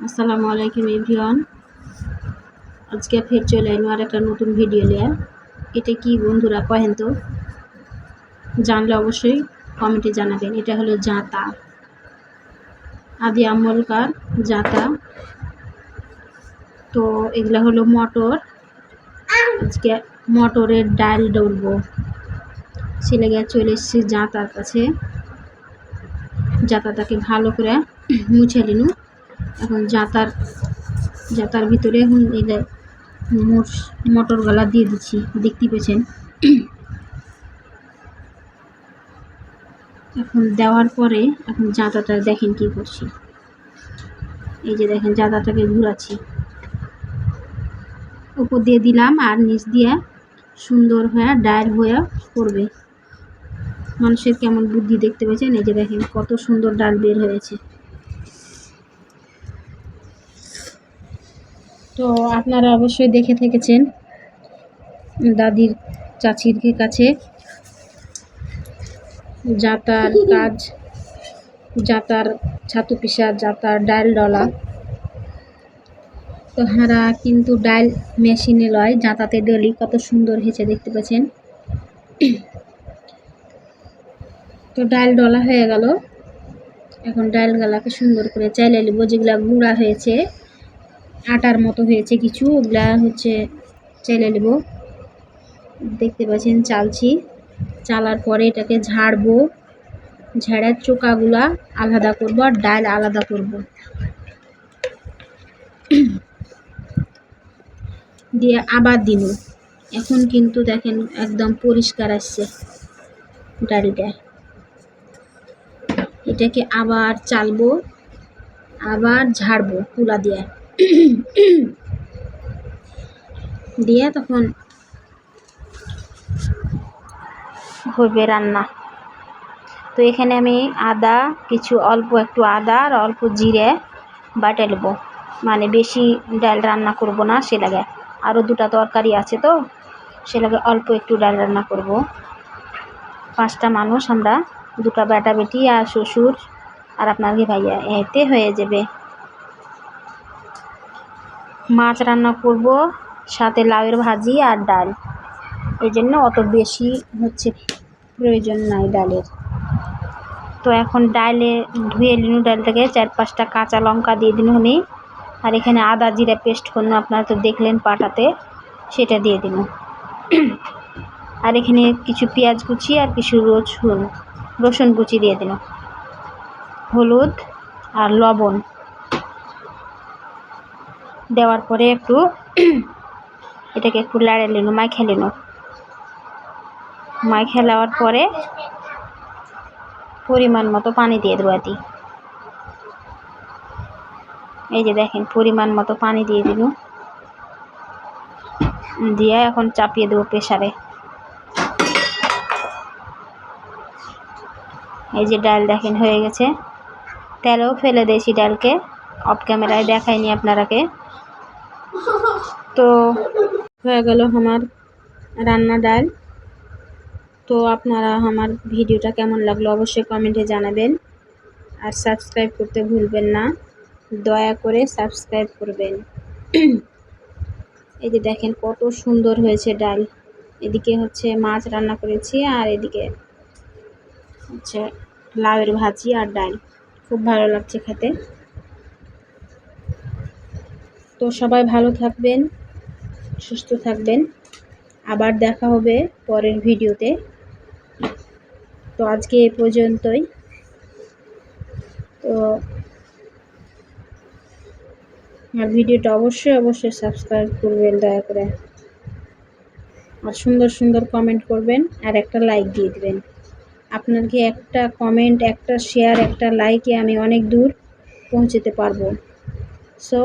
আসসালামু আলাইকুম এভরিওয়ান। আজকে ফের চলে এলো আর একটা নতুন ভিডিও নিয়ে। এটা কি বন্ধুরা কহেন তো, জানলে অবশ্যই কমেন্টে জানাবেন। এটা হলো জাঁতা, আদি আমলকার জাঁতা। তো এগুলা হলো মটর। আজকে মটরের ডাল ডলবো, সে লেগে চলে এসেছি জাঁতার কাছে। জাঁতাটাকে ভালো করে মুছে নিনু। এখন জাঁতার ভিতরে এখন এলে মটর গলা দিয়ে দিচ্ছি, দেখতে পেয়েছেন। এখন দেওয়ার পরে এখন জাঁতাটা দেখেন কি করছি। এই যে দেখেন জাঁতাটাকে ঘুরাচ্ছি, উপর দিয়ে দিলাম আর নিচ দিয়ে সুন্দর হয়ে ডাল হয়ে পড়বে। মানুষের কেমন বুদ্ধি দেখতে পেয়েছেন। এই যে দেখেন কত সুন্দর ডাল বের হয়েছে। তো আপনারা অবশ্যই দেখে থেকেছেন দাদির চাচির কাছে জাঁতার কাজ, জাঁতার ছাতু পিসা, জাঁতার ডাল ডলা। তো হারা কিন্তু ডাল মেশিনে লয়, জাঁতাতে ডলি। কত সুন্দর হয়েছে দেখতে পাচ্ছেন। তো ডাল ডলা হয়ে গেল। এখন ডাল গালাকে সুন্দর করে চাইলে নেব। যেগুলা গুঁড়া হয়েছে, আটার মতো হয়েছে কিছু, ওগুলা হচ্ছে চাইলে নেব। দেখতে পাচ্ছেন চালছি। চালার পরে এটাকে ঝাড়বো, ঝাড়ার চোকাগুলা আলাদা করব আর ডাল আলাদা করব, দিয়ে আবার দিব। এখন কিন্তু দেখেন একদম পরিষ্কার আসছে ডালটা। এটাকে আবার চালবো, আবার ঝাড়বো তুলা দিয়ে দিয়ে তখন হবে রান্না। তো এখানে আমি আদা, কিছু অল্প একটু আদা আর অল্প জিরে বাটে নেব। মানে বেশি ডাল রান্না করব না, সে লাগে আরও দুটা তরকারি আছে, তো সে লাগে অল্প একটু ডাল রান্না করব। 5টা মানুষ আমরা, 2টা বেটা বেটি আর শ্বশুর আর আপনার ভাইয়া, এতে হয়ে যাবে। মাছ রান্না করব, সাথে লাউয়ের ভাজি আর ডাল। এই জন্য অত বেশি হচ্ছে প্রয়োজন নাই ডালের। তো এখন ডালে ধুয়ে নিনু, ডালটাকে 4-5টা কাঁচা লঙ্কা দিয়ে দিন উনি। আর এখানে আদা জিরা পেস্ট করুন, আপনারা তো দেখলেন পাটাতে, সেটা দিয়ে দিন। আর এখানে কিছু পেঁয়াজ কুচি আর কিছু রসুন কুচি দিয়ে দিন, হলুদ আর লবণ দেওয়ার পরে একটু এটাকে একটু লাড়ে নিন, মাইখে নিন। মাইখে নেওয়ার পরে পরিমাণ মতো পানি দিয়ে দেবো। এই যে দেখেন পরিমাণ মতো পানি দিয়ে দিল, দিয়ে এখন চাপিয়ে দেবো প্রেসারে। এই যে ডাল দেখেন হয়ে গেছে। তেলও ফেলে দিয়েছি ডালকে, অফ ক্যামেরায় দেখাইনি আপনারাকে। তো হয়ে গেল আমার রান্না ডাল। তো আপনারা আমার ভিডিওটা কেমন লাগলো অবশ্যই কমেন্টে জানাবেন, আর সাবস্ক্রাইব করতে ভুলবেন না, দয়া করে সাবস্ক্রাইব করবেন। এই যে দেখেন কত সুন্দর হয়েছে ডাল। এদিকে হচ্ছে মাছ রান্না করেছি, আর এদিকে হচ্ছে লাউয়ের ভাজি আর ডাল। খুব ভালো লাগছে খেতে। তো সবাই ভালো থাকবেন, সুস্থ থাকবেন। আবার দেখা হবে পরের ভিডিওতে। তো আজকে এ পর্যন্তই। তো আর ভিডিওটা অবশ্যই সাবস্ক্রাইব করবেন দয়া করে, আর সুন্দর সুন্দর কমেন্ট করবেন আর একটা লাইক দিয়ে দেবেন। আপনাকে একটা কমেন্ট, একটা শেয়ার, একটা লাইকে আমি অনেক দূর পৌঁছতে পারবো। সো